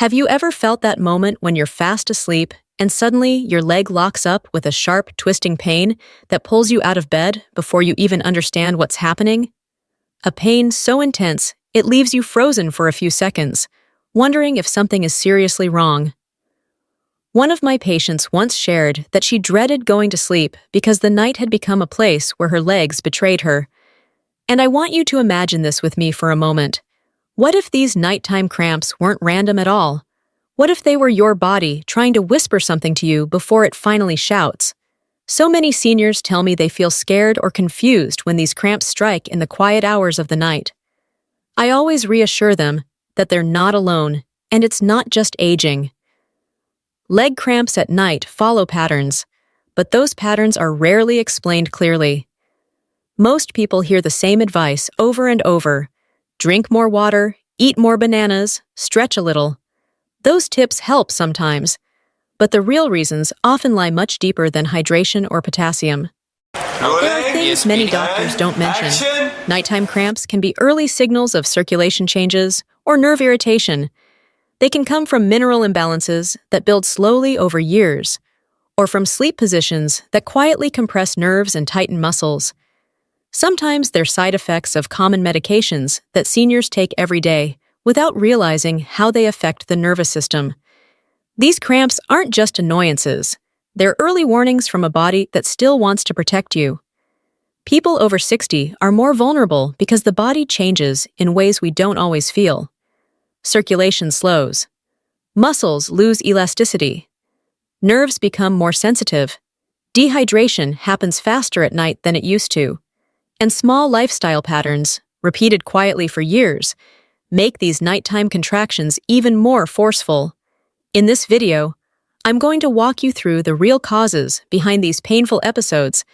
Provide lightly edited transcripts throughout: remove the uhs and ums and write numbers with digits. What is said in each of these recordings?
Have you ever felt that moment when you're fast asleep and suddenly your leg locks up with a sharp, twisting pain that pulls you out of bed before you even understand what's happening? A pain so intense, it leaves you frozen for a few seconds, wondering if something is seriously wrong. One of my patients once shared that she dreaded going to sleep because the night had become a place where her legs betrayed her. And I want you to imagine this with me for a moment. What if these nighttime cramps weren't random at all? What if they were your body trying to whisper something to you before it finally shouts? So many seniors tell me they feel scared or confused when these cramps strike in the quiet hours of the night. I always reassure them that they're not alone, and it's not just aging. Leg cramps at night follow patterns, but those patterns are rarely explained clearly. Most people hear the same advice over and over: drink more water, eat more bananas, stretch a little. Those tips help sometimes, but the real reasons often lie much deeper than hydration or potassium. There are things many doctors don't mention. Nighttime cramps can be early signals of circulation changes or nerve irritation. They can come from mineral imbalances that build slowly over years, or from sleep positions that quietly compress nerves and tighten muscles. Sometimes they're side effects of common medications that seniors take every day without realizing how they affect the nervous system. These cramps aren't just annoyances. They're early warnings from a body that still wants to protect you. People over 60 are more vulnerable because the body changes in ways we don't always feel. Circulation slows. Muscles lose elasticity. Nerves become more sensitive. Dehydration happens faster at night than it used to. And small lifestyle patterns, repeated quietly for years, make these nighttime contractions even more forceful. In this video, I'm going to walk you through the real causes behind these painful episodes,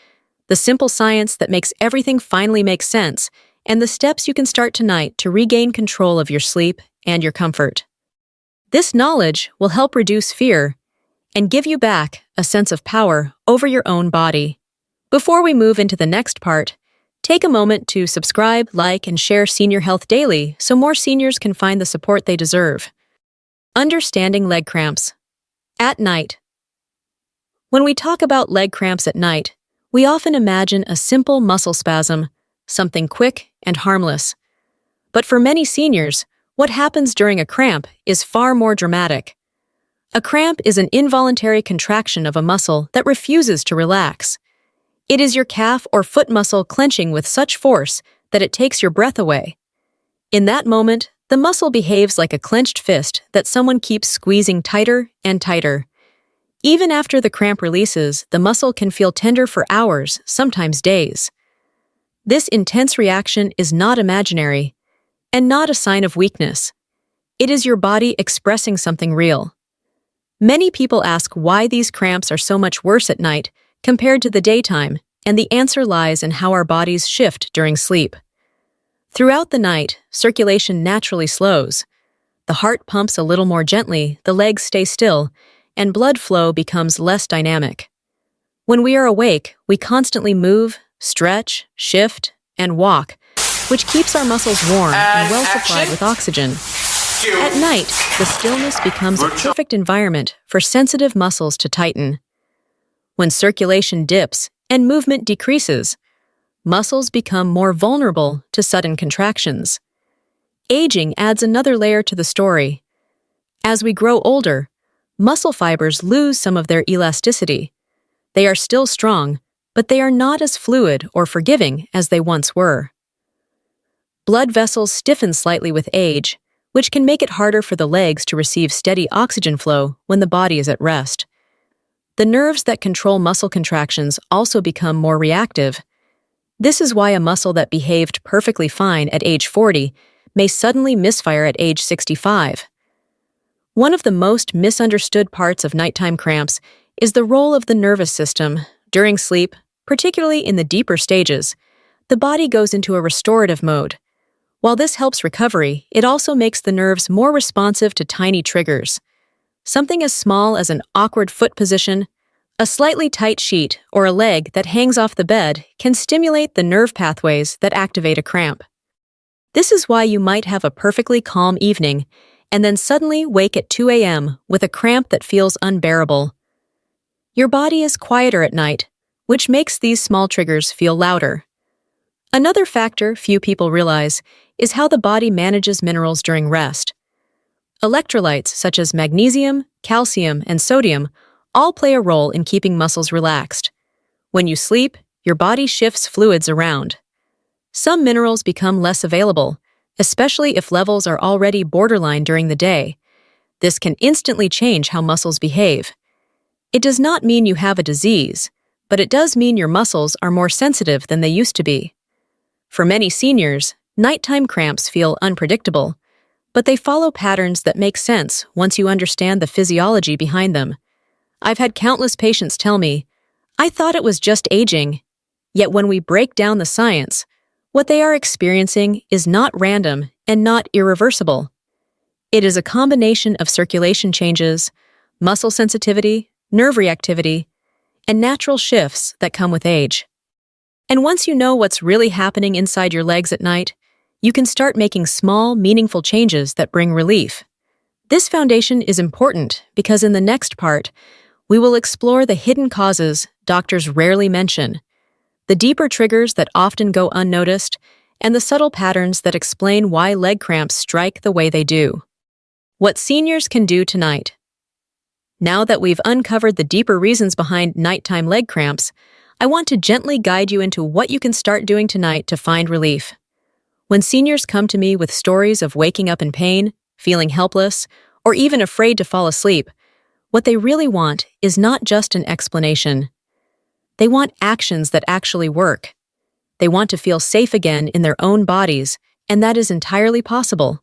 the simple science that makes everything finally make sense, and the steps you can start tonight to regain control of your sleep and your comfort. This knowledge will help reduce fear and give you back a sense of power over your own body. Before we move into the next part, take a moment to subscribe, like, and share Senior Health Daily so more seniors can find the support they deserve. Understanding leg cramps at night. When we talk about leg cramps at night, we often imagine a simple muscle spasm, something quick and harmless. But for many seniors, what happens during a cramp is far more dramatic. A cramp is an involuntary contraction of a muscle that refuses to relax. It is your calf or foot muscle clenching with such force that it takes your breath away. In that moment, the muscle behaves like a clenched fist that someone keeps squeezing tighter and tighter. Even after the cramp releases, the muscle can feel tender for hours, sometimes days. This intense reaction is not imaginary, and not a sign of weakness. It is your body expressing something real. Many people ask why these cramps are so much worse at night compared to the daytime, and the answer lies in how our bodies shift during sleep. Throughout the night, circulation naturally slows. The heart pumps a little more gently, the legs stay still, and blood flow becomes less dynamic. When we are awake, we constantly move, stretch, shift, and walk, which keeps our muscles warm and well supplied with oxygen. At night, the stillness becomes a perfect environment for sensitive muscles to tighten. When circulation dips and movement decreases, muscles become more vulnerable to sudden contractions. Aging adds another layer to the story. As we grow older, muscle fibers lose some of their elasticity. They are still strong, but they are not as fluid or forgiving as they once were. Blood vessels stiffen slightly with age, which can make it harder for the legs to receive steady oxygen flow when the body is at rest. The nerves that control muscle contractions also become more reactive. This is why a muscle that behaved perfectly fine at age 40 may suddenly misfire at age 65. One of the most misunderstood parts of nighttime cramps is the role of the nervous system. During sleep, particularly in the deeper stages, the body goes into a restorative mode. While this helps recovery, it also makes the nerves more responsive to tiny triggers. Something as small as an awkward foot position, a slightly tight sheet, or a leg that hangs off the bed can stimulate the nerve pathways that activate a cramp. This is why you might have a perfectly calm evening, and then suddenly wake at 2 a.m. with a cramp that feels unbearable. Your body is quieter at night, which makes these small triggers feel louder. Another factor few people realize is how the body manages minerals during rest. Electrolytes such as magnesium, calcium, and sodium all play a role in keeping muscles relaxed. When you sleep, your body shifts fluids around. Some minerals become less available, especially if levels are already borderline during the day. This can instantly change how muscles behave. It does not mean you have a disease, but it does mean your muscles are more sensitive than they used to be. For many seniors, nighttime cramps feel unpredictable, but they follow patterns that make sense once you understand the physiology behind them. I've had countless patients tell me, "I thought it was just aging." Yet when we break down the science, what they are experiencing is not random and not irreversible. It is a combination of circulation changes, muscle sensitivity, nerve reactivity, and natural shifts that come with age. And once you know what's really happening inside your legs at night, you can start making small, meaningful changes that bring relief. This foundation is important because in the next part, we will explore the hidden causes doctors rarely mention, the deeper triggers that often go unnoticed, and the subtle patterns that explain why leg cramps strike the way they do. What seniors can do tonight. Now that we've uncovered the deeper reasons behind nighttime leg cramps, I want to gently guide you into what you can start doing tonight to find relief. When seniors come to me with stories of waking up in pain, feeling helpless, or even afraid to fall asleep, what they really want is not just an explanation. They want actions that actually work. They want to feel safe again in their own bodies, and that is entirely possible.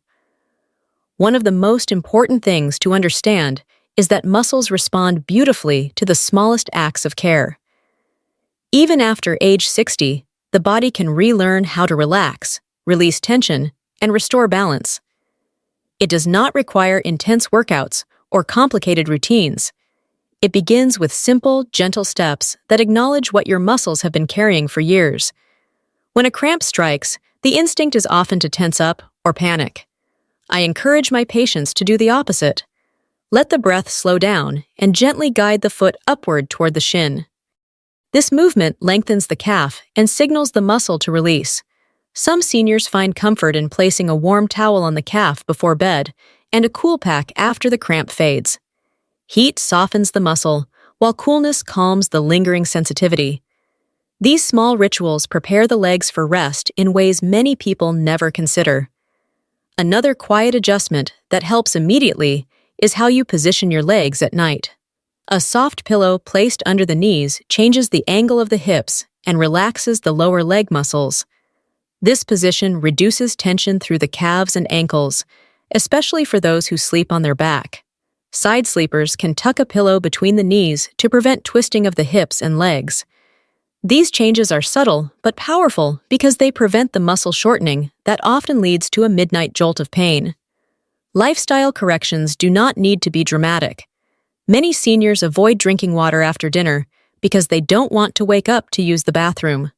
One of the most important things to understand is that muscles respond beautifully to the smallest acts of care. Even after age 60, the body can relearn how to relax, release tension, and restore balance. It does not require intense workouts or complicated routines. It begins with simple, gentle steps that acknowledge what your muscles have been carrying for years. When a cramp strikes, the instinct is often to tense up or panic. I encourage my patients to do the opposite. Let the breath slow down and gently guide the foot upward toward the shin. This movement lengthens the calf and signals the muscle to release. Some seniors find comfort in placing a warm towel on the calf before bed and a cool pack after the cramp fades. Heat softens the muscle, while coolness calms the lingering sensitivity. These small rituals prepare the legs for rest in ways many people never consider. Another quiet adjustment that helps immediately is how you position your legs at night. A soft pillow placed under the knees changes the angle of the hips and relaxes the lower leg muscles. This position reduces tension through the calves and ankles, especially for those who sleep on their back. Side sleepers can tuck a pillow between the knees to prevent twisting of the hips and legs. These changes are subtle but powerful because they prevent the muscle shortening that often leads to a midnight jolt of pain. Lifestyle corrections do not need to be dramatic. Many seniors avoid drinking water after dinner because they don't want to wake up to use the bathroom.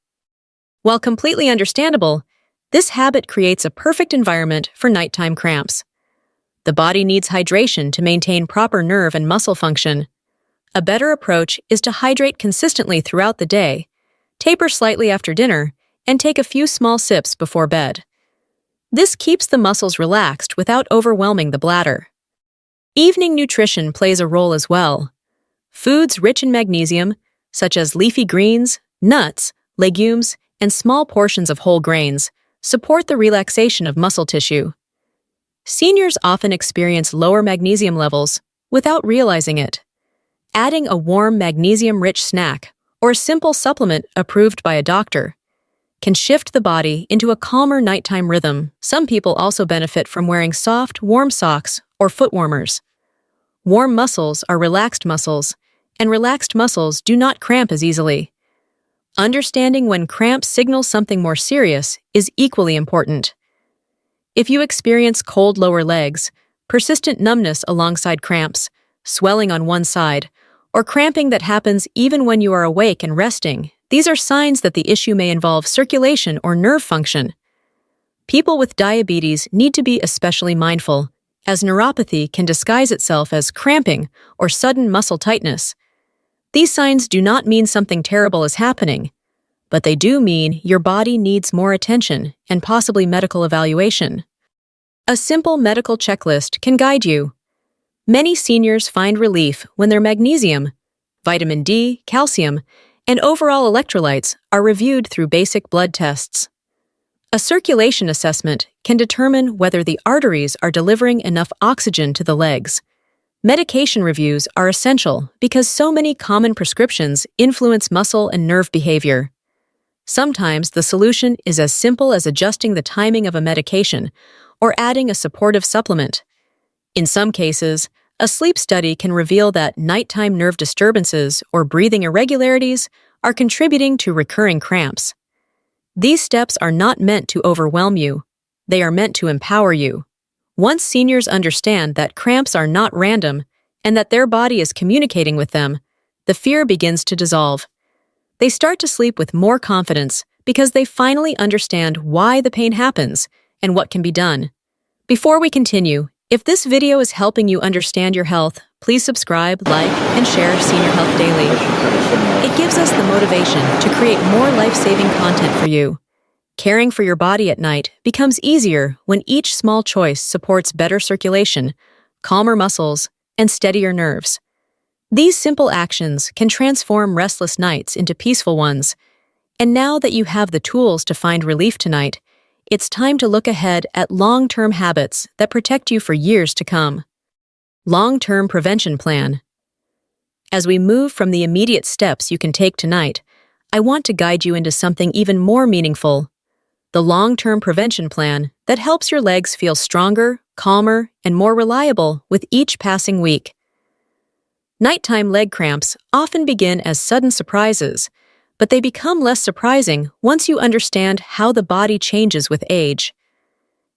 While completely understandable, this habit creates a perfect environment for nighttime cramps. The body needs hydration to maintain proper nerve and muscle function. A better approach is to hydrate consistently throughout the day, taper slightly after dinner, and take a few small sips before bed. This keeps the muscles relaxed without overwhelming the bladder. Evening nutrition plays a role as well. Foods rich in magnesium, such as leafy greens, nuts, legumes, and small portions of whole grains, support the relaxation of muscle tissue. Seniors often experience lower magnesium levels without realizing it. Adding a warm magnesium-rich snack or a simple supplement approved by a doctor can shift the body into a calmer nighttime rhythm. Some people also benefit from wearing soft, warm socks or foot warmers. Warm muscles are relaxed muscles, and relaxed muscles do not cramp as easily. Understanding when cramps signal something more serious is equally important. If you experience cold lower legs, persistent numbness alongside cramps, swelling on one side, or cramping that happens even when you are awake and resting, these are signs that the issue may involve circulation or nerve function. People with diabetes need to be especially mindful, as neuropathy can disguise itself as cramping or sudden muscle tightness. These signs do not mean something terrible is happening, but they do mean your body needs more attention and possibly medical evaluation. A simple medical checklist can guide you. Many seniors find relief when their magnesium, vitamin D, calcium, and overall electrolytes are reviewed through basic blood tests. A circulation assessment can determine whether the arteries are delivering enough oxygen to the legs. Medication reviews are essential because so many common prescriptions influence muscle and nerve behavior. Sometimes the solution is as simple as adjusting the timing of a medication or adding a supportive supplement. In some cases, a sleep study can reveal that nighttime nerve disturbances or breathing irregularities are contributing to recurring cramps. These steps are not meant to overwhelm you. They are meant to empower you. Once seniors understand that cramps are not random and that their body is communicating with them, the fear begins to dissolve. They start to sleep with more confidence because they finally understand why the pain happens and what can be done. Before we continue, if this video is helping you understand your health, please subscribe, like, and share Senior Health Daily. It gives us the motivation to create more life-saving content for you. Caring for your body at night becomes easier when each small choice supports better circulation, calmer muscles, and steadier nerves. These simple actions can transform restless nights into peaceful ones. And now that you have the tools to find relief tonight, it's time to look ahead at long-term habits that protect you for years to come. Long-term prevention plan. As we move from the immediate steps you can take tonight, I want to guide you into something even more meaningful: the long-term prevention plan that helps your legs feel stronger, calmer, and more reliable with each passing week. Nighttime leg cramps often begin as sudden surprises, but they become less surprising once you understand how the body changes with age.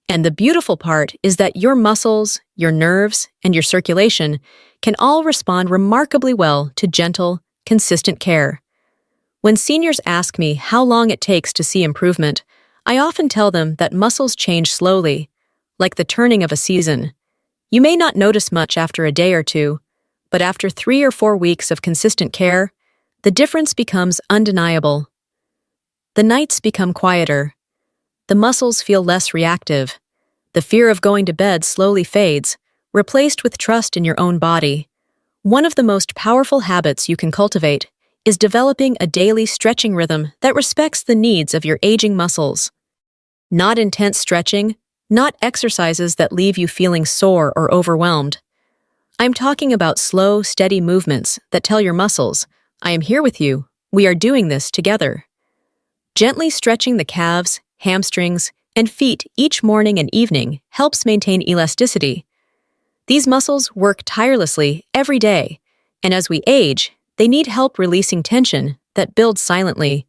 And the beautiful part is that your muscles, your nerves, and your circulation can all respond remarkably well to gentle, consistent care. When seniors ask me how long it takes to see improvement, I often tell them that muscles change slowly, like the turning of a season. You may not notice much after a day or two, but after 3 or 4 weeks of consistent care, the difference becomes undeniable. The nights become quieter. The muscles feel less reactive. The fear of going to bed slowly fades, replaced with trust in your own body. One of the most powerful habits you can cultivate is developing a daily stretching rhythm that respects the needs of your aging muscles. Not intense stretching, not exercises that leave you feeling sore or overwhelmed. I'm talking about slow, steady movements that tell your muscles, "I am here with you. We are doing this together." Gently stretching the calves, hamstrings, and feet each morning and evening helps maintain elasticity. These muscles work tirelessly every day, and as we age, they need help releasing tension that builds silently.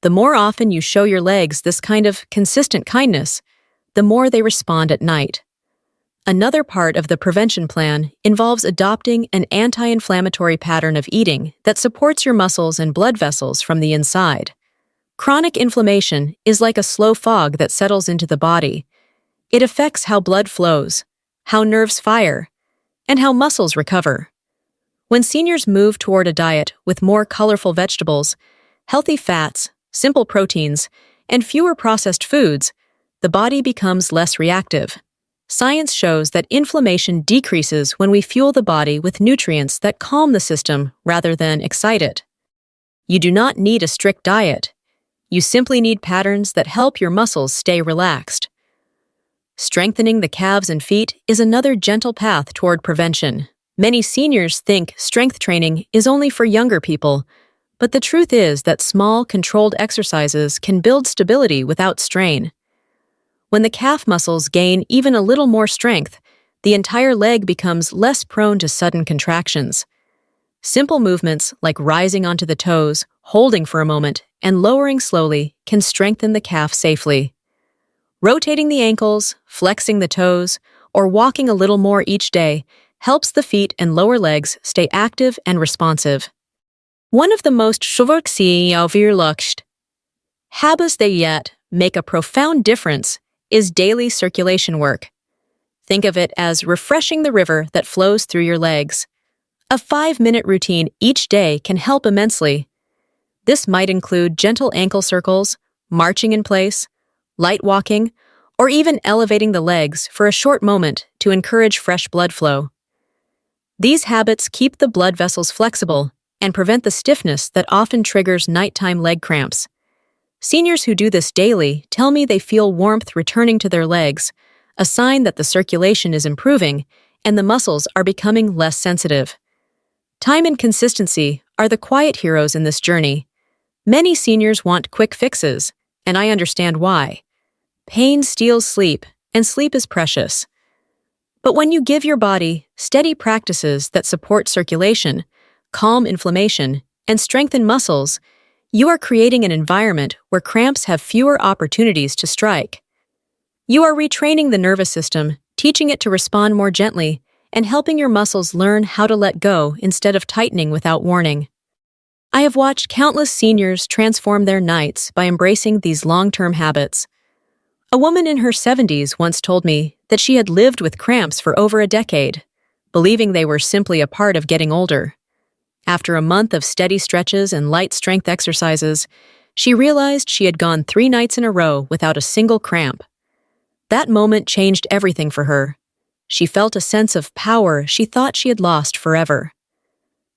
The more often you show your legs this kind of consistent kindness, the more they respond at night. Another part of the prevention plan involves adopting an anti-inflammatory pattern of eating that supports your muscles and blood vessels from the inside. Chronic inflammation is like a slow fog that settles into the body. It affects how blood flows, how nerves fire, and how muscles recover. When seniors move toward a diet with more colorful vegetables, healthy fats, simple proteins, and fewer processed foods, the body becomes less reactive. Science shows that inflammation decreases when we fuel the body with nutrients that calm the system rather than excite it. You do not need a strict diet. You simply need patterns that help your muscles stay relaxed. Strengthening the calves and feet is another gentle path toward prevention. Many seniors think strength training is only for younger people, but the truth is that small, controlled exercises can build stability without strain. When the calf muscles gain even a little more strength, the entire leg becomes less prone to sudden contractions. Simple movements like rising onto the toes, holding for a moment, and lowering slowly can strengthen the calf safely. Rotating the ankles, flexing the toes, or walking a little more each day helps the feet and lower legs stay active and responsive. One of the most habits that yet make a profound difference is daily circulation work. Think of it as refreshing the river that flows through your legs. A 5-minute routine each day can help immensely. This might include gentle ankle circles, marching in place, light walking, or even elevating the legs for a short moment to encourage fresh blood flow. These habits keep the blood vessels flexible and prevent the stiffness that often triggers nighttime leg cramps. Seniors who do this daily tell me they feel warmth returning to their legs, a sign that the circulation is improving and the muscles are becoming less sensitive. Time and consistency are the quiet heroes in this journey. Many seniors want quick fixes, and I understand why. Pain steals sleep, and sleep is precious. But when you give your body steady practices that support circulation, calm inflammation, and strengthen muscles, you are creating an environment where cramps have fewer opportunities to strike. You are retraining the nervous system, teaching it to respond more gently, and helping your muscles learn how to let go instead of tightening without warning. I have watched countless seniors transform their nights by embracing these long-term habits. A woman in her 70s once told me that she had lived with cramps for over a decade, believing they were simply a part of getting older. After a month of steady stretches and light strength exercises, she realized she had gone 3 nights in a row without a single cramp. That moment changed everything for her. She felt a sense of power she thought she had lost forever.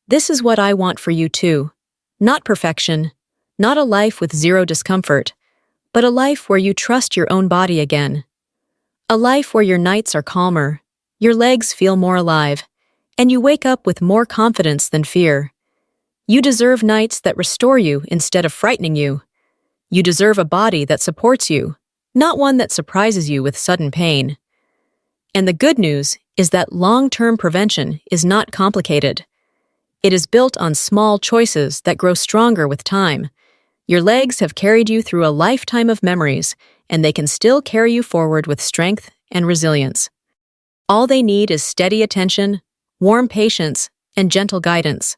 This is what I want for you too. Not perfection, not a life with zero discomfort, but a life where you trust your own body again. A life where your nights are calmer, your legs feel more alive, and you wake up with more confidence than fear. You deserve nights that restore you instead of frightening you. You deserve a body that supports you, not one that surprises you with sudden pain. And the good news is that long-term prevention is not complicated. It is built on small choices that grow stronger with time. Your legs have carried you through a lifetime of memories, and they can still carry you forward with strength and resilience. All they need is steady attention, warm patience, and gentle guidance.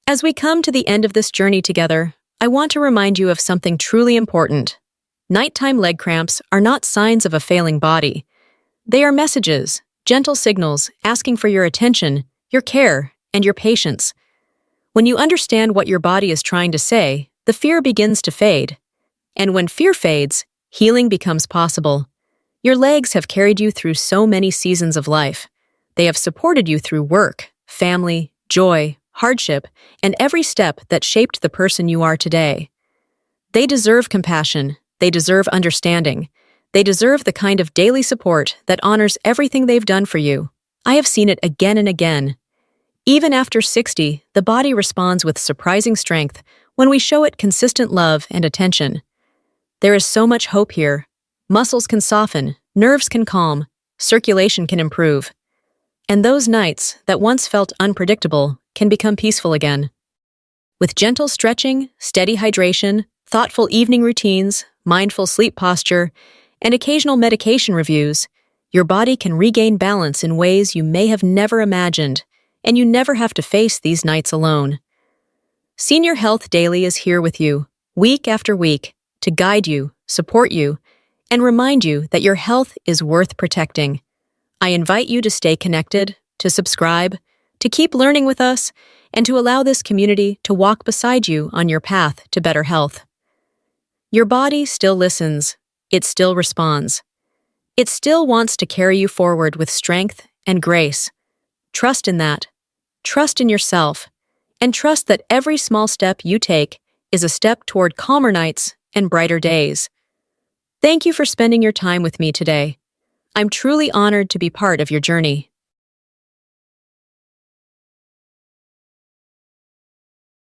As we come to the end of this journey together, I want to remind you of something truly important. Nighttime leg cramps are not signs of a failing body. They are messages, gentle signals asking for your attention, your care, and your patience. When you understand what your body is trying to say, the fear begins to fade. And when fear fades, healing becomes possible. Your legs have carried you through so many seasons of life. They have supported you through work, family, joy, hardship, and every step that shaped the person you are today. They deserve compassion. They deserve understanding. They deserve the kind of daily support that honors everything they've done for you. I have seen it again and again. Even after 60, the body responds with surprising strength when we show it consistent love and attention. There is so much hope here. Muscles can soften, nerves can calm, circulation can improve. And those nights that once felt unpredictable can become peaceful again. With gentle stretching, steady hydration, thoughtful evening routines, mindful sleep posture, and occasional medication reviews, your body can regain balance in ways you may have never imagined, and you never have to face these nights alone. Senior Health Daily is here with you, week after week, to guide you, support you, and remind you that your health is worth protecting. I invite you to stay connected, to subscribe, to keep learning with us, and to allow this community to walk beside you on your path to better health. Your body still listens. It still responds. It still wants to carry you forward with strength and grace. Trust in that. Trust in yourself. And trust that every small step you take is a step toward calmer nights and brighter days. Thank you for spending your time with me today. I'm truly honored to be part of your journey.